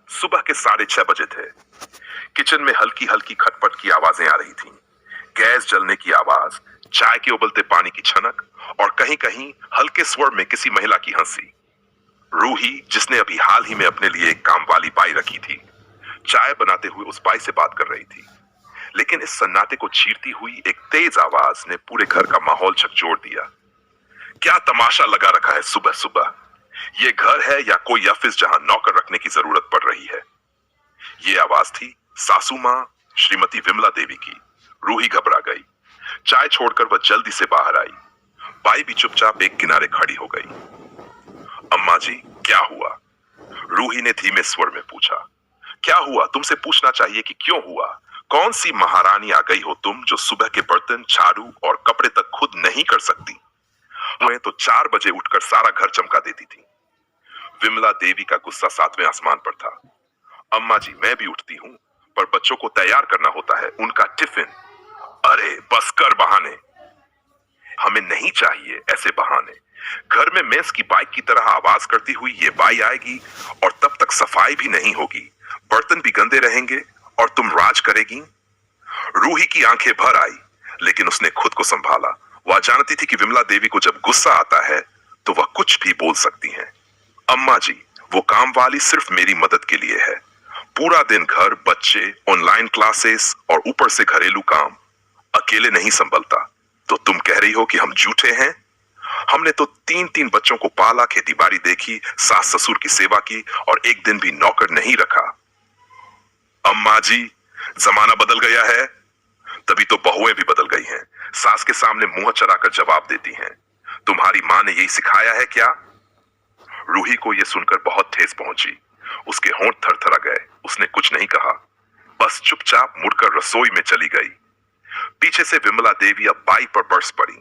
सुबह के 6:30 बजे थे। किचन में हल्की हल्की खटपट की आवाजें आ रही थीं। गैस जलने की आवाज, चाय के उबलते पानी की छनक और कहीं कहीं हल्के स्वर में किसी महिला की हंसी। रूही, जिसने अभी हाल ही में अपने लिए एक काम वाली बाई रखी थी, चाय बनाते हुए उस बाई से बात कर रही थी। लेकिन इस सन्नाटे को चीरती हुई एक तेज आवाज ने पूरे घर का माहौल झकझोर दिया। क्या तमाशा लगा रखा है सुबह सुबह? ये घर है या कोई ऑफिस जहां नौकर रखने की जरूरत पड़ रही है? ये आवाज थी सासू मां श्रीमती विमला देवी की। रूही घबरा गई। चाय छोड़कर वह जल्दी से बाहर आई। बाई भी चुपचाप एक किनारे खड़ी हो गई। अम्मा जी, क्या हुआ? रूही ने धीमे स्वर में पूछा। क्या हुआ? तुमसे पूछना चाहिए कि क्यों हुआ। कौन सी महारानी आ गई हो तुम, जो सुबह के बर्तन, झाड़ू और कपड़े तक खुद नहीं कर सकती? मैं तो 4 बजे उठकर सारा घर चमका देती थी। विमला देवी का गुस्सा 7वें आसमान पर था। अम्मा जी, मैं भी उठती हूँ, पर बच्चों को तैयार करना होता है, उनका टिफिन। अरे बस कर बहाने। हमें नहीं चाहिए ऐसे बहाने। घर में मेस की बाइक की तरह आवाज करती हुई ये बाई आएगी और तब तक सफाई भी नहीं होगी, बर्तन भी गंदे रहेंगे और तुम राज करेगी। रूही की आंखें भर आई, लेकिन उसने खुद को संभाला। वह जानती थी कि विमला देवी को जब गुस्सा आता है तो वह कुछ भी बोल सकती हैं। अम्मा जी, वो काम वाली सिर्फ मेरी मदद के लिए है। पूरा दिन घर, बच्चे, ऑनलाइन क्लासेस और ऊपर से घरेलू काम, अकेले नहीं संभलता। तो तुम कह रही हो कि हम झूठे हैं? हमने तो 3-3 बच्चों को पाला, खेती बाड़ी देखी, सास ससुर की सेवा की और एक दिन भी नौकर नहीं रखा। अम्मा जी, जमाना बदल गया है, तभी तो बहुएं भी बदल गई हैं। सास के सामने मुंह चढ़ाकर जवाब देती हैं। तुम्हारी मां ने यही सिखाया है क्या? रूही को यह सुनकर बहुत ठेस पहुंची। उसके होंठ थरथरा गए। उसने कुछ नहीं कहा, बस चुपचाप मुड़कर रसोई में चली गई। पीछे से विमला देवी अब बाई पर बरस पड़ी।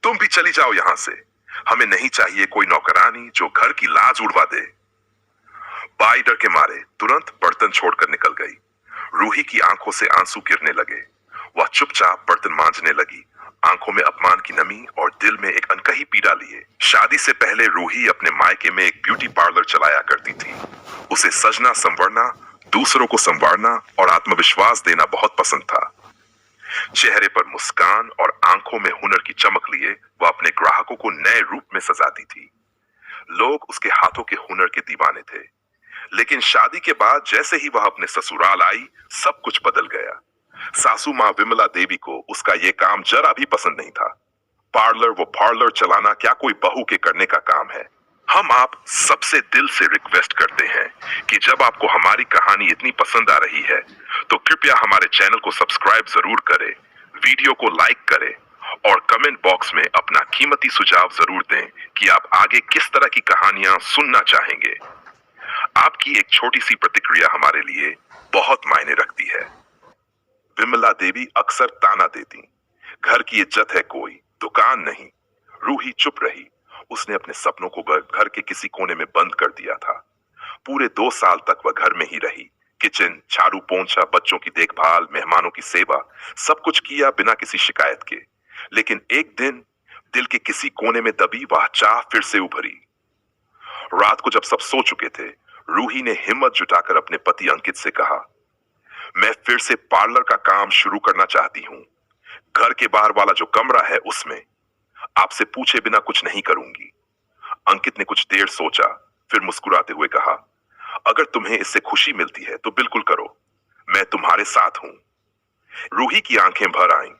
तुम भी चली जाओ यहां से। हमें नहीं चाहिए कोई नौकरानी जो घर की लाज उड़वा दे। बाई डर के मारे तुरंत बर्तन छोड़कर निकल गई। रूही की आंखों से आंसू गिरने लगे। वह चुपचाप बर्तन मांजने लगी, आंखों में अपमान की नमी और दिल में एक अनकही पीड़ा लिए। शादी से पहले रूही अपने मायके में एक ब्यूटी पार्लर चलाया करती थी। उसे सजना संवरना, दूसरों को संवारना और आत्मविश्वास देना बहुत पसंद था। चेहरे पर मुस्कान और आंखों में हुनर की चमक लिए वह अपने ग्राहकों को नए रूप में सजाती थी। लोग उसके हाथों के हुनर के दीवाने थे। लेकिन शादी के बाद जैसे ही वह अपने ससुराल आई, सब कुछ बदल गया। सासू मां विमला देवी को उसका यह काम जरा भी पसंद नहीं था। पार्लर चलाना क्या कोई बहू के करने का काम है? हम आप सबसे दिल से रिक्वेस्ट करते हैं कि जब आपको हमारी कहानी इतनी पसंद आ रही है तो कृपया हमारे चैनल को सब्सक्राइब जरूर करें, वीडियो को लाइक करें और कमेंट बॉक्स में अपना कीमती सुझाव जरूर दें कि आप आगे किस तरह की कहानियां सुनना चाहेंगे। आपकी एक छोटी सी प्रतिक्रिया हमारे लिए बहुत मायने रखती है। विमला देवी अक्सर ताना देती, घर की इज्जत है कोई, दुकान नहीं। रूही चुप रही। उसने अपने सपनों को घर के किसी कोने में बंद कर दिया था। पूरे 2 साल तक वह घर में ही रही। किचन, झाड़ू पोंछा, बच्चों की देखभाल, मेहमानों की सेवा, सब कुछ किया बिना किसी शिकायत के। लेकिन एक दिन दिल के किसी कोने में दबी वह चाह फिर से उभरी। रात को जब सब सो चुके थे, रूही ने हिम्मत जुटाकर अपने पति अंकित से कहा, मैं फिर से पार्लर का काम शुरू करना चाहती हूँ। घर के बाहर वाला जो कमरा है उसमें। आपसे पूछे बिना कुछ नहीं करूंगी। अंकित ने कुछ देर सोचा, फिर मुस्कुराते हुए कहा, अगर तुम्हें इससे खुशी मिलती है तो बिल्कुल करो, मैं तुम्हारे साथ हूं। रूही की आंखें भर आईं।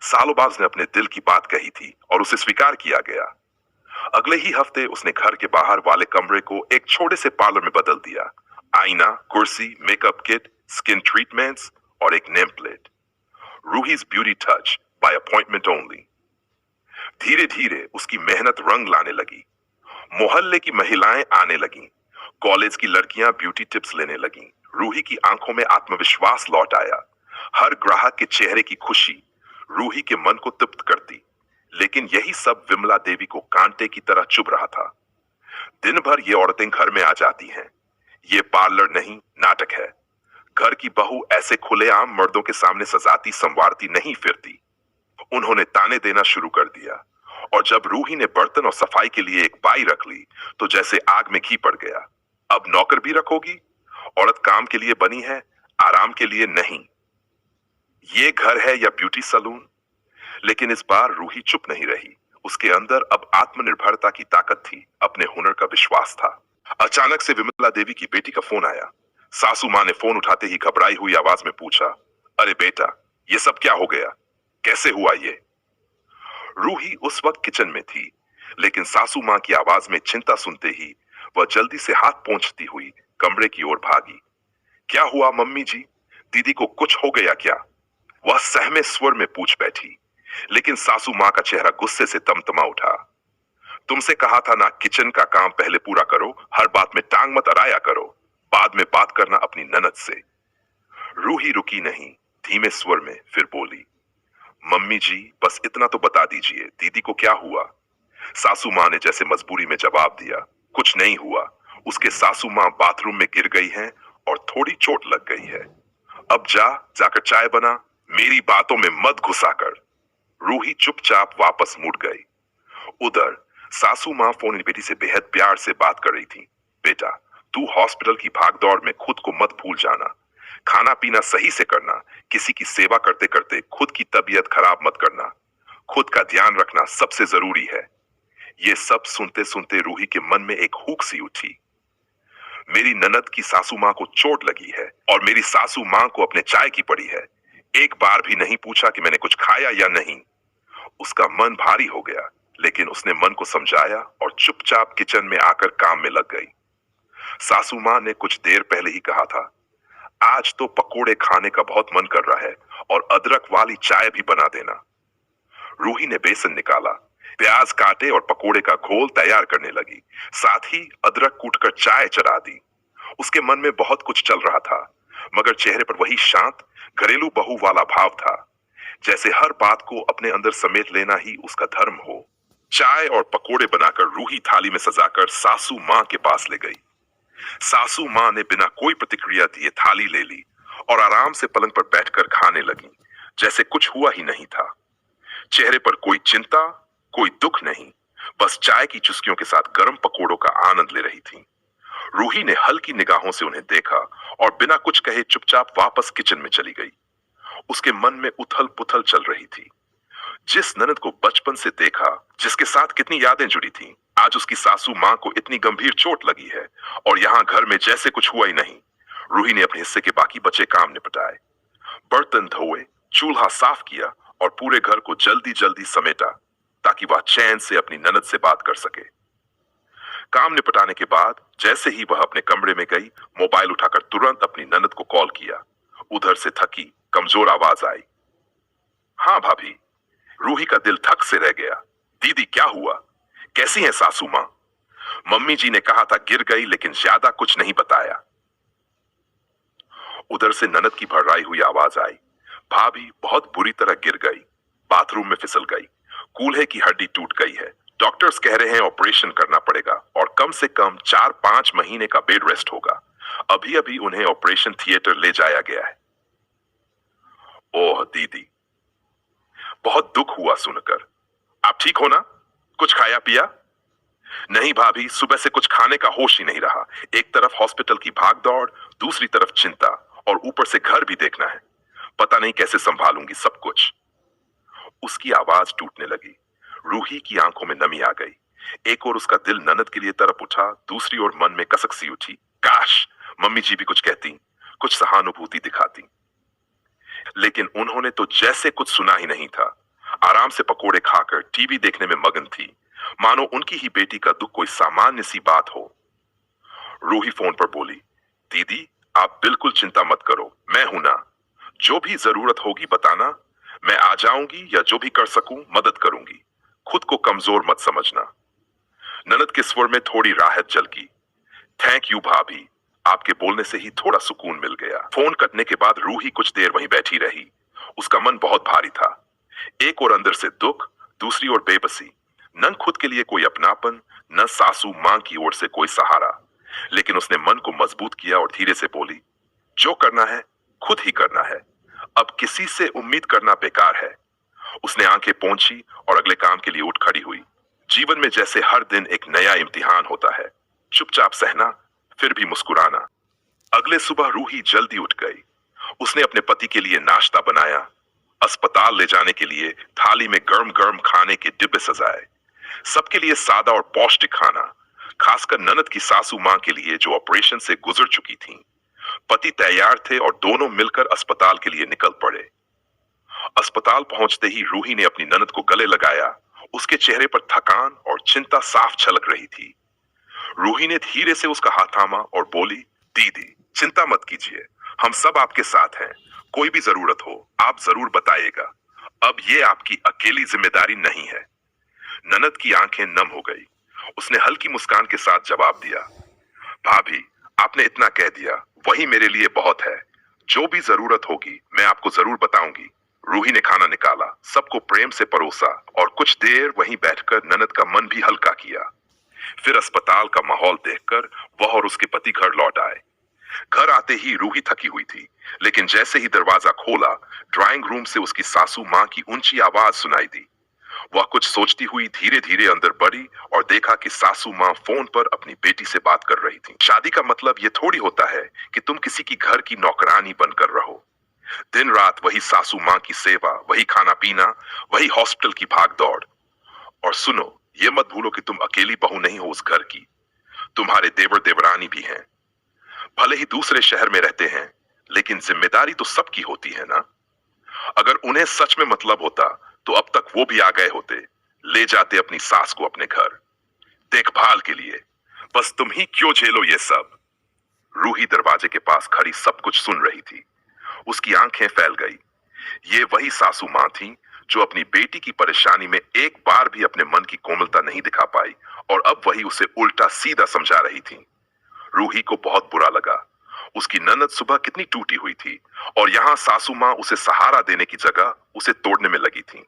सालों बाद उसने अपने दिल की बात कही थी और उसे स्वीकार किया गया। अगले ही हफ्ते उसने घर के बाहर वाले कमरे को एक छोटे से पार्लर में बदल दिया। आईना, कुर्सी, मेकअप किट, स्किन ट्रीटमेंट्स और एक name plate, Ruhi's beauty touch by appointment only. धीरे धीरे उसकी मेहनत रंग लाने लगी। मोहल्ले की महिलाएं आने लगीं, कॉलेज की लड़कियां ब्यूटी टिप्स लेने लगीं। रूही की आंखों में आत्मविश्वास लौट आया। हर ग्राहक के चेहरे की खुशी रूही के मन को तृप्त करती। लेकिन यही सब विमला देवी को कांटे की तरह चुभ रहा था। दिन भर ये औरतें घर में आ जाती हैं। ये पार्लर नहीं, नाटक है। घर की बहू ऐसे खुलेआम मर्दों के सामने सजाती संवारती नहीं फिरती। उन्होंने ताने देना शुरू कर दिया और जब रूही ने बर्तन और सफाई के लिए एक बाई रख ली तो जैसे आग में घी पड़ गया। अब नौकर भी रखोगी? औरत काम के लिए बनी है, आराम के लिए नहीं। ये घर है या ब्यूटी सलून? लेकिन इस बार रूही चुप नहीं रही। उसके अंदर अब आत्मनिर्भरता की ताकत थी, अपने हुनर का विश्वास था। अचानक से विमला देवी की बेटी का फोन आया। सासू मां ने फोन उठाते ही घबराई हुई आवाज में पूछा, अरे बेटा, ये सब क्या हो गया? कैसे हुआ ये? रूही उस वक्त किचन में थी, लेकिन सासू मां की आवाज में चिंता सुनते ही वह जल्दी से हाथ पोंछती हुई कमरे की ओर भागी। क्या हुआ मम्मी जी? दीदी को कुछ हो गया क्या? वह सहमे स्वर में पूछ बैठी, लेकिन सासू मां का चेहरा गुस्से से तमतमा उठा। तुमसे कहा था ना, किचन का काम पहले पूरा करो, हर बात में टांग मत अड़ाया करो, बाद में बात करना अपनी ननद से। रूही रुकी नहीं, धीमे स्वर में फिर बोली, मम्मी जी बस इतना तो बता दीजिए, दीदी को क्या हुआ? सासू मां ने जैसे मजबूरी में जवाब दिया, कुछ नहीं हुआ, उसके सासू मां बाथरूम में गिर गई हैं और थोड़ी चोट लग गई है। अब जाकर चाय बना, मेरी बातों में मत घुसा कर। रूही चुपचाप वापस मुड़ गई। उधर सासू मां फोन बेटी से बेहद प्यार से बात कर रही थी। बेटा, तू हॉस्पिटल की भागदौड़ में खुद को मत भूल जाना, खाना पीना सही से करना, किसी की सेवा करते करते खुद की तबीयत खराब मत करना, खुद का ध्यान रखना सबसे जरूरी है। ये सब सुनते सुनते रूही के मन में एक हुक सी उठी। मेरी ननद की सासू मां को चोट लगी है और मेरी सासू मां को अपने चाय की पड़ी है। एक बार भी नहीं पूछा कि मैंने कुछ खाया या नहीं। उसका मन भारी हो गया, लेकिन उसने मन को समझाया और चुपचाप किचन में आकर काम में लग गई। सासू मां ने कुछ देर पहले ही कहा था, आज तो पकोड़े खाने का बहुत मन कर रहा है और अदरक वाली चाय भी बना देना। रूही ने बेसन निकाला, प्याज काटे और पकोड़े का घोल तैयार करने लगी। साथ ही अदरक कूटकर चाय चढ़ा दी। उसके मन में बहुत कुछ चल रहा था, मगर चेहरे पर वही शांत घरेलू बहू वाला भाव था, जैसे हर बात को अपने अंदर समेट लेना ही उसका धर्म हो। चाय और पकोड़े बनाकर रूही थाली में सजाकर सासू मां के पास ले गई। सासू मां ने बिना कोई प्रतिक्रिया दिए थाली ले ली और आराम से पलंग पर बैठकर खाने लगी, जैसे कुछ हुआ ही नहीं था। चेहरे पर कोई चिंता, कोई दुख नहीं, बस चाय की चुस्कियों के साथ गर्म पकोड़ों का आनंद ले रही थी। रूही ने हल्की निगाहों से उन्हें देखा और बिना कुछ कहे चुपचाप वापस किचन में चली गई। उसके मन में उथल पुथल चल रही थी। जिस ननद को बचपन से देखा, जिसके साथ कितनी यादें जुड़ी थीं, आज उसकी सासू मां को इतनी गंभीर चोट लगी है और यहाँ घर में जैसे कुछ हुआ ही नहीं। रूही ने अपने हिस्से के बाकी बचे काम निपटाए, बर्तन धोए, चूल्हा साफ किया और पूरे घर को जल्दी जल्दी समेटा, ताकि वह चैन से अपनी ननद से बात कर सके। काम निपटाने के बाद जैसे ही वह अपने कमरे में गई, मोबाइल उठाकर तुरंत अपनी ननद को कॉल किया। उधर से थकी कमजोर आवाज आई, हाँ भाभी। रूही का दिल धक से रह गया। दीदी क्या हुआ? कैसी है सासू मां? मम्मी जी ने कहा था गिर गई, लेकिन ज्यादा कुछ नहीं बताया। उधर से ननद की भर्राई हुई आवाज आई, भाभी बहुत बुरी तरह गिर गई, बाथरूम में फिसल गई, कूल्हे की हड्डी टूट गई है, डॉक्टर्स कह रहे हैं ऑपरेशन करना पड़ेगा और कम से कम 4-5 महीने का बेड रेस्ट होगा। अभी अभी उन्हें ऑपरेशन थिएटर ले जाया गया है। ओह दीदी, बहुत दुख हुआ सुनकर। आप ठीक हो ना? कुछ खाया पिया? नहीं भाभी, सुबह से कुछ खाने का होश ही नहीं रहा। एक तरफ हॉस्पिटल की भागदौड़, दूसरी तरफ चिंता और ऊपर से घर भी देखना है। पता नहीं कैसे संभालूंगी सब कुछ। उसकी आवाज टूटने लगी। रूही की आंखों में नमी आ गई। एक ओर उसका दिल ननद के लिए तड़प उठा, दूसरी ओर मन में कसक सी उठी, काश मम्मी जी भी कुछ कहती, कुछ सहानुभूति दिखाती। लेकिन उन्होंने तो जैसे कुछ सुना ही नहीं था। आराम से पकोड़े खाकर टीवी देखने में मगन थी, मानो उनकी ही बेटी का दुख कोई सामान्य सी बात हो। रूही फोन पर बोली, दीदी आप बिल्कुल चिंता मत करो, मैं हूं ना। जो भी जरूरत होगी बताना, मैं आ जाऊंगी या जो भी कर सकूं मदद करूंगी। खुद को कमजोर मत समझना। ननद के स्वर में थोड़ी राहत झलकी। थैंक यू भाभी, आपके बोलने से ही थोड़ा सुकून मिल गया। फोन कटने के बाद रूही कुछ देर वहीं बैठी रही। उसका मन बहुत भारी था। एक और अंदर से दुख, दूसरी ओर बेबसी। न खुद के लिए कोई अपनापन, न सासू मां की ओर से कोई सहारा। लेकिन उसने मन को मजबूत किया और धीरे से बोली, जो करना है खुद ही करना है, अब किसी से उम्मीद करना बेकार है। उसने आंखें पोंछी और अगले काम के लिए उठ खड़ी हुई। जीवन में जैसे हर दिन एक नया इम्तिहान होता है, चुपचाप सहना, फिर भी मुस्कुराना। अगले सुबह रूही जल्दी उठ गई। उसने अपने पति के लिए नाश्ता बनाया, अस्पताल ले जाने के लिए थाली में गर्म गर्म खाने के डिब्बे सजाए, सबके लिए सादा और पौष्टिक खाना, खासकर ननद की सासू मां के लिए जो ऑपरेशन से गुजर चुकी थीं। पति तैयार थे और दोनों मिलकर अस्पताल के लिए निकल पड़े। अस्पताल पहुंचते ही रूही ने अपनी ननद को गले लगाया। उसके चेहरे पर थकान और चिंता साफ झलक रही थी। रूही ने धीरे से उसका हाथ थामा और बोली, दीदी चिंता मत कीजिए, हम सब आपके साथ हैं। कोई भी जरूरत हो आप जरूर बताइएगा। अब ये आपकी अकेली जिम्मेदारी नहीं है। ननद की आंखें नम हो गई। उसने हल्की मुस्कान के साथ जवाब दिया, भाभी आपने इतना कह दिया वही मेरे लिए बहुत है। जो भी जरूरत होगी मैं आपको जरूर बताऊंगी। रूही ने खाना निकाला, सबको प्रेम से परोसा और कुछ देर वहीं बैठकर ननद का मन भी हल्का किया। फिर अस्पताल का माहौल देखकर वह और उसके पति घर लौट आए। घर आते ही रूही थकी हुई थी, लेकिन जैसे ही दरवाजा खोला ड्राइंग रूम से उसकी सासू मां की ऊंची आवाज सुनाई दी। वह कुछ सोचती हुई धीरे धीरे अंदर बढ़ी और देखा कि सासू मां फोन पर अपनी बेटी से बात कर रही थी। शादी का मतलब ये थोड़ी होता है कि तुम किसी की घर की नौकरानी बनकर रहो। दिन रात वही सासू मां की सेवा, वही खाना पीना, वही हॉस्पिटल की भागदौड़। और सुनो, ये मत भूलो कि तुम अकेली बहू नहीं हो उस घर की, तुम्हारे देवर देवरानी भी हैं। भले ही दूसरे शहर में रहते हैं, लेकिन जिम्मेदारी तो सबकी होती है ना। अगर उन्हें सच में मतलब होता तो अब तक वो भी आ गए होते, ले जाते अपनी सास को अपने घर देखभाल के लिए। बस तुम ही क्यों झेलो ये सब। रूही दरवाजे के पास खड़ी सब कुछ सुन रही थी। उसकी आंखें फैल गई। ये वही सासू मां थी जो अपनी बेटी की परेशानी में एक बार भी अपने मन की कोमलता नहीं दिखा पाई और अब वही उसे उल्टा सीधा समझा रही थी। रूही को बहुत बुरा लगा। उसकी ननद सुबह कितनी टूटी हुई थी और यहाँ सासू मां उसे सहारा देने की जगह उसे तोड़ने में लगी थी।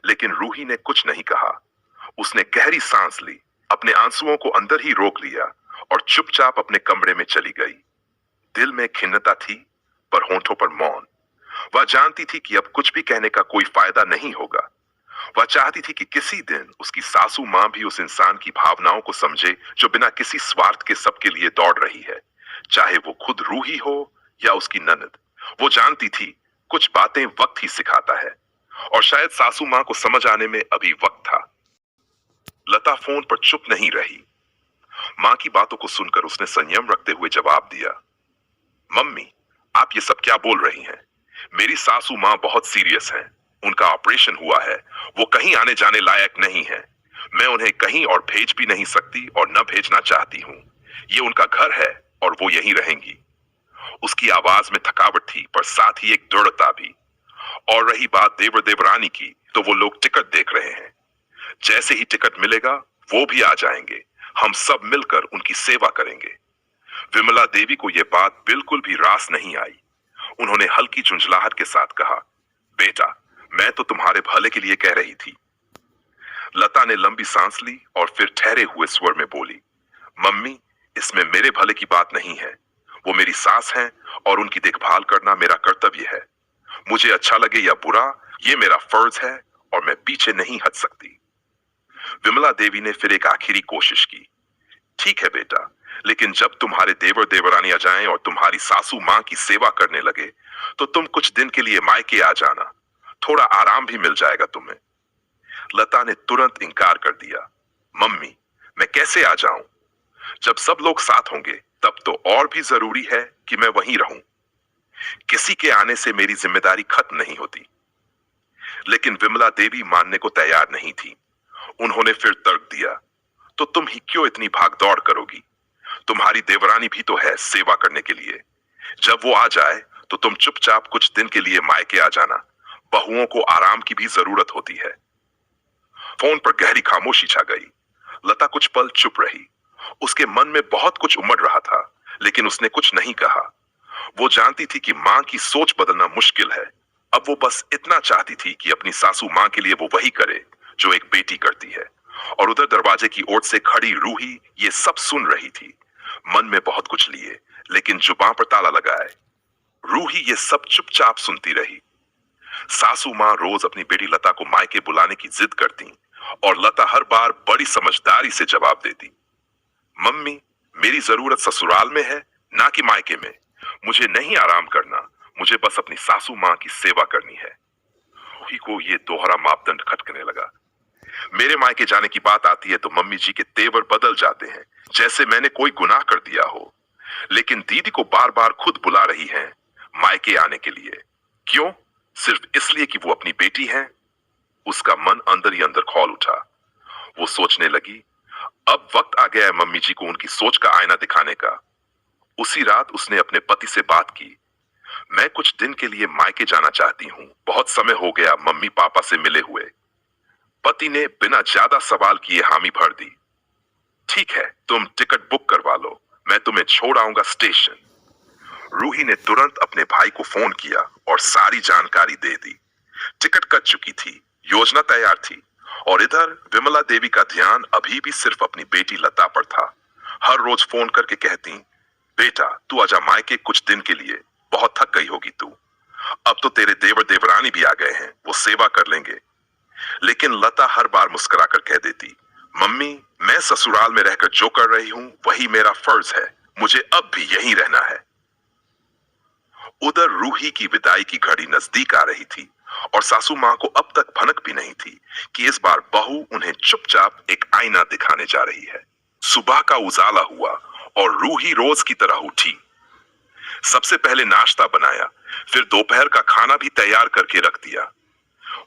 लेकिन रूही ने कुछ नहीं कहा। उसने गहरी सांस ली, अपने आंसुओं को अंदर ही रोक लिया और चुपचाप अपने कमरे में चली गई। दिल में खिन्नता थी पर होंठों पर मौन। वह जानती थी कि अब कुछ भी कहने का कोई फायदा नहीं होगा। वह चाहती थी कि किसी दिन उसकी सासू मां भी उस इंसान की भावनाओं को समझे जो बिना किसी स्वार्थ के सबके लिए दौड़ रही है, चाहे वो खुद रूही हो या उसकी ननद। वो जानती थी कुछ बातें वक्त ही सिखाता है और शायद सासू मां को समझ आने में अभी वक्त था। लता फोन पर चुप नहीं रही। मां की बातों को सुनकर उसने संयम रखते हुए जवाब दिया, मम्मी आप ये सब क्या बोल रही हैं? मेरी सासू मां बहुत सीरियस हैं। उनका ऑपरेशन हुआ है, वो कहीं आने जाने लायक नहीं है। मैं उन्हें कहीं और भेज भी नहीं सकती और न भेजना चाहती हूँ। ये उनका घर है और वो यहीं रहेंगी। उसकी आवाज में थकावट थी पर साथ ही एक दृढ़ता भी। और रही बात देवर देवरानी की, तो वो लोग टिकट देख रहे हैं। जैसे ही टिकट मिलेगा वो भी आ जाएंगे। हम सब मिलकर उनकी सेवा करेंगे। विमला देवी को यह बात बिल्कुल भी रास नहीं आई। उन्होंने हल्की झुंझलाहट के साथ कहा, बेटा मैं तो तुम्हारे भले के लिए कह रही थी। लता ने लंबी सांस ली और फिर ठहरे हुए स्वर में बोली, मम्मी इसमें मेरे भले की बात नहीं है। वो मेरी सास हैं और उनकी देखभाल करना मेरा कर्तव्य है। मुझे अच्छा लगे या बुरा, ये मेरा फर्ज है और मैं पीछे नहीं हट सकती। विमला देवी ने फिर एक आखिरी कोशिश की, ठीक है बेटा, लेकिन जब तुम्हारे देवर देवरानी आ जाएं और तुम्हारी सासू मां की सेवा करने लगे तो तुम कुछ दिन के लिए मायके आ जाना, थोड़ा आराम भी मिल जाएगा तुम्हें। लता ने तुरंत इनकार कर दिया, मम्मी मैं कैसे आ जाऊं? जब सब लोग साथ होंगे तब तो और भी जरूरी है कि मैं वहीं रहूं। किसी के आने से मेरी जिम्मेदारी खत्म नहीं होती। लेकिन विमला देवी मानने को तैयार नहीं थी। उन्होंने फिर तर्क दिया, तो तुम ही क्यों इतनी भागदौड़ करोगी? तुम्हारी देवरानी भी तो है सेवा करने के लिए। जब वो आ जाए तो तुम चुपचाप कुछ दिन के लिए मायके आ जाना। बहुओं को आराम की भी जरूरत होती है। फोन पर गहरी खामोशी छा गई। लता कुछ पल चुप रही। उसके मन में बहुत कुछ उमड़ रहा था, लेकिन उसने कुछ नहीं कहा। वो जानती थी कि मां की सोच बदलना मुश्किल है। अब वो बस इतना चाहती थी कि अपनी सासू मां के लिए वो वही करे जो एक बेटी करती है। और उधर दरवाजे की ओर से खड़ी रूही ये सब सुन रही थी, मन में बहुत कुछ लिए लेकिन जुबान पर ताला लगाए। रूही ये सब चुपचाप सुनती रही। सासू मां रोज अपनी बेटी लता को मायके बुलाने की जिद करती और लता हर बार बड़ी समझदारी से जवाब देती, मम्मी मेरी जरूरत ससुराल में है ना कि मायके में। मुझे नहीं आराम करना, मुझे बस अपनी सासू माँ की सेवा करनी है। रूही को ये दोहरा मापदंड खटकने लगा। मेरे मायके जाने की बात आती है तो मम्मी जी के तेवर बदल जाते हैं, जैसे मैंने कोई गुनाह कर दिया हो। लेकिन दीदी को बार बार खुद बुला रही हैं मायके आने के लिए। क्यों? सिर्फ इसलिए कि वो अपनी बेटी है? उसका मन अंदर ही अंदर खौल उठा। वो सोचने लगी, अब वक्त आ गया है मम्मी जी को उनकी सोच का आईना दिखाने का। उसी रात उसने अपने पति से बात की। मैं कुछ दिन के लिए मायके जाना चाहती हूँ, बहुत समय हो गया मम्मी पापा से मिले हुए। पति ने बिना ज्यादा सवाल किए हामी भर दी। ठीक है, तुम टिकट बुक करवा लो, मैं तुम्हें छोड़ आऊंगा स्टेशन। रूही ने तुरंत अपने भाई को फोन किया और सारी जानकारी दे दी। टिकट कट चुकी थी, योजना तैयार थी, और इधर विमला देवी का ध्यान अभी भी सिर्फ अपनी बेटी लता पर था। हर रोज फोन करके कहती, बेटा तू आजा मायके कुछ दिन के लिए, बहुत थक गई होगी तू। अब तो तेरे देवर देवरानी भी आ गए हैं, वो सेवा कर लेंगे। लेकिन लता हर बार मुस्कुराकर कह देती, मम्मी मैं ससुराल में रहकर जो कर रही हूं वही मेरा फर्ज है, मुझे अब भी यहीं रहना है। उधर रूही की विदाई की घड़ी नजदीक आ रही थी और सासू मां को अब तक भनक भी नहीं थी कि इस बार बहू उन्हें चुपचाप एक आईना दिखाने जा रही है। सुबह का उजाला हुआ और रूही रोज की तरह उठी। सबसे पहले नाश्ता बनाया, फिर दोपहर का खाना भी तैयार करके रख दिया।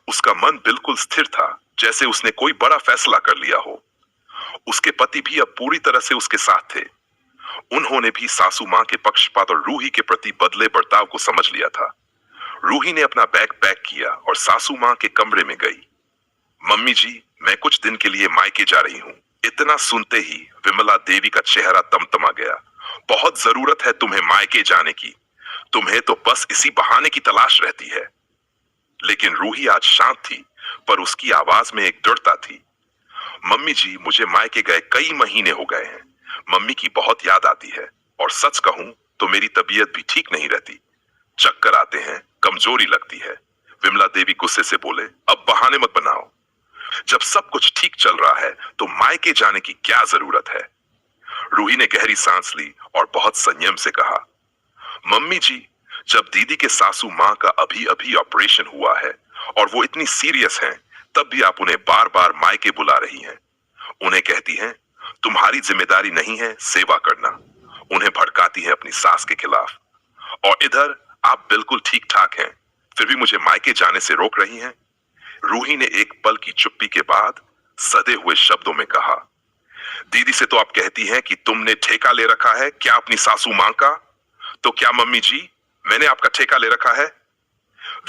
उसका मन बिल्कुल स्थिर था, जैसे उसने कोई बड़ा फैसला कर लिया हो। उसके पति भी अब पूरी तरह से उसके साथ थे। उन्होंने भी सासू मां के पक्षपात और रूही के प्रति बदले बर्ताव को समझ लिया था। रूही ने अपना बैग पैक किया और सासू मां के कमरे में गई। मम्मी जी, मैं कुछ दिन के लिए मायके जा रही हूँ। इतना सुनते ही विमला देवी का चेहरा तमतमा गया। बहुत जरूरत है तुम्हें मायके जाने की, तुम्हें तो बस इसी बहाने की तलाश रहती है। लेकिन रूही आज शांत थी, पर उसकी आवाज में एक दृढ़ता थी। मम्मी जी, मुझे मायके गए कई महीने हो गए हैं। मम्मी की बहुत याद आती है, और सच कहूं तो मेरी तबीयत भी ठीक नहीं रहती। चक्कर आते हैं, कमजोरी लगती है। विमला देवी गुस्से से बोले, अब बहाने मत बनाओ। जब सब कुछ ठीक चल रहा है तो मायके जाने की क्या जरूरत है? रूही ने गहरी सांस ली और बहुत संयम से कहा, मम्मी जी, जब दीदी के सासू मां का अभी अभी ऑपरेशन हुआ है और वो इतनी सीरियस हैं, तब भी आप उन्हें बार बार मायके बुला रही हैं। उन्हें कहती हैं, तुम्हारी जिम्मेदारी नहीं है सेवा करना। उन्हें भड़काती हैं अपनी सास के खिलाफ। और इधर आप बिल्कुल ठीक ठाक हैं, फिर भी मुझे मायके जाने से रोक रही हैं। रूही ने एक पल की चुप्पी के बाद सधे हुए शब्दों में कहा, दीदी से तो आप कहती हैं कि तुमने ठेका ले रखा है क्या अपनी सासू मां का? तो क्या मम्मी जी, मैंने आपका ठेका ले रखा है?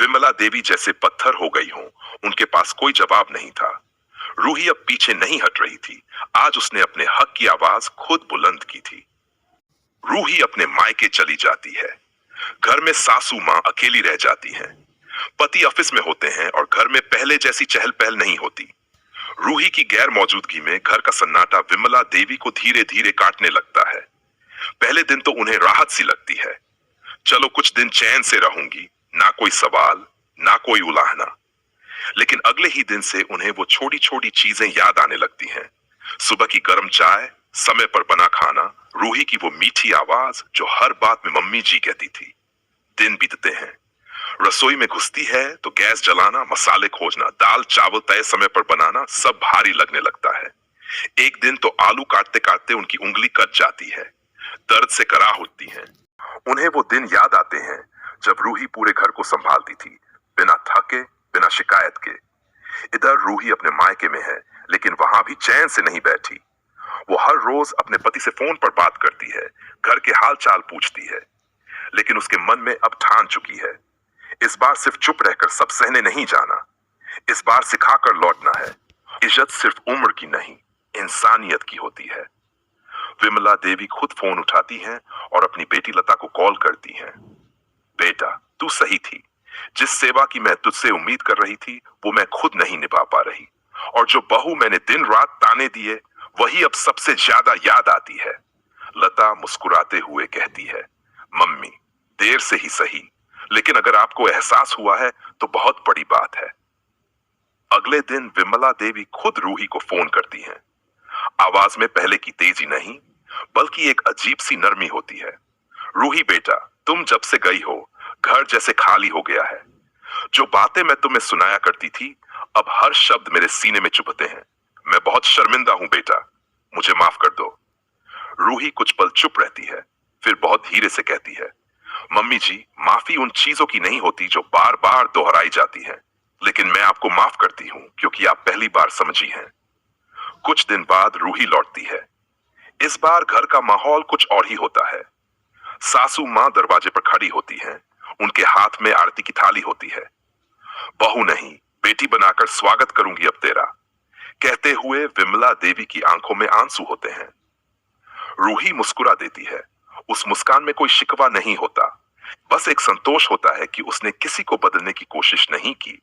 विमला देवी जैसे पत्थर हो गई हों, उनके पास कोई जवाब नहीं था। रूही अब पीछे नहीं हट रही थी। आज उसने अपने हक की आवाज खुद बुलंद की थी। रूही अपने मायके चली जाती है। घर में सासू मां अकेली रह जाती हैं। पति ऑफिस में होते हैं और घर में पहले जैसी चहल पहल नहीं होती। रूही की गैर मौजूदगी में घर का सन्नाटा विमला देवी को धीरे धीरे काटने लगता है। पहले दिन तो उन्हें राहत सी लगती है, चलो कुछ दिन चैन से रहूंगी, ना कोई सवाल, ना कोई उलाहना। लेकिन अगले ही दिन से उन्हें वो छोटी छोटी चीजें याद आने लगती हैं। सुबह की गर्म चाय, समय पर बना खाना, रूही की वो मीठी आवाज जो हर बात में मम्मी जी कहती थी। दिन बीतते हैं, रसोई में घुसती है तो गैस जलाना, मसाले खोजना, दाल चावल तय समय पर बनाना सब भारी लगने लगता है। एक दिन तो आलू काटते काटते उनकी उंगली कट जाती है, दर्द से कराह उठती हैं। उन्हें वो दिन याद आते हैं जब रूही पूरे घर को संभालती थी, बिना थके, बिना शिकायत के। इधर रूही अपने मायके में है, लेकिन वहां भी चैन से नहीं बैठी। वो हर रोज अपने पति से फोन पर बात करती है, घर के हाल चाल पूछती है, लेकिन उसके मन में अब ठान चुकी है, इस बार सिर्फ चुप रहकर सब सहने नहीं जाना, इस बार सिखाकर लौटना है। इज्जत सिर्फ उम्र की नहीं, इंसानियत की होती है। विमला देवी खुद फोन उठाती हैं और अपनी बेटी लता को कॉल करती हैं। बेटा, तू सही थी, जिस सेवा की मैं तुझसे उम्मीद कर रही थी वो मैं खुद नहीं निभा पा रही, और जो बहू मैंने दिन रात ताने दिए वही अब सबसे ज्यादा याद आती है। लता मुस्कुराते हुए कहती है, मम्मी, देर से ही सही, लेकिन अगर आपको एहसास हुआ है तो बहुत बड़ी बात है। अगले दिन विमला देवी खुद रूही को फोन करती हैं। आवाज में पहले की तेजी नहीं, बल्कि एक अजीब सी नरमी होती है। रूही बेटा, तुम जब से गई हो घर जैसे खाली हो गया है। जो बातें मैं तुम्हें सुनाया करती थी अब हर शब्द मेरे सीने में चुभते हैं। मैं बहुत शर्मिंदा हूं बेटा, मुझे माफ कर दो। रूही कुछ पल चुप रहती है, फिर बहुत धीरे से कहती है, मम्मी जी, माफी उन चीजों की नहीं होती जो बार बार दोहराई जाती हैं, लेकिन मैं आपको माफ करती हूं क्योंकि आप पहली बार समझी हैं। कुछ दिन बाद रूही लौटती है। इस बार घर का माहौल कुछ और ही होता है। सासू मां दरवाजे पर खड़ी होती हैं, उनके हाथ में आरती की थाली होती है। बहू नहीं, बेटी बनाकर स्वागत करूंगी अब तेरा, कहते हुए विमला देवी की आंखों में आंसू होते हैं। रूही मुस्कुरा देती है। उस मुस्कान में कोई शिकवा नहीं होता, बस एक संतोष होता है कि उसने किसी को बदलने की कोशिश नहीं की,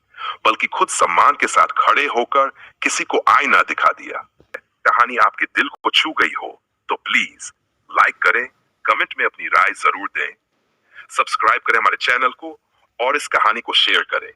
बल्कि खुद सम्मान के साथ खड़े होकर किसी को आईना दिखा दिया। कहानी आपके दिल को छू गई हो तो प्लीज लाइक करें, कमेंट में अपनी राय जरूर दें, सब्सक्राइब करें हमारे चैनल को और इस कहानी को शेयर करें।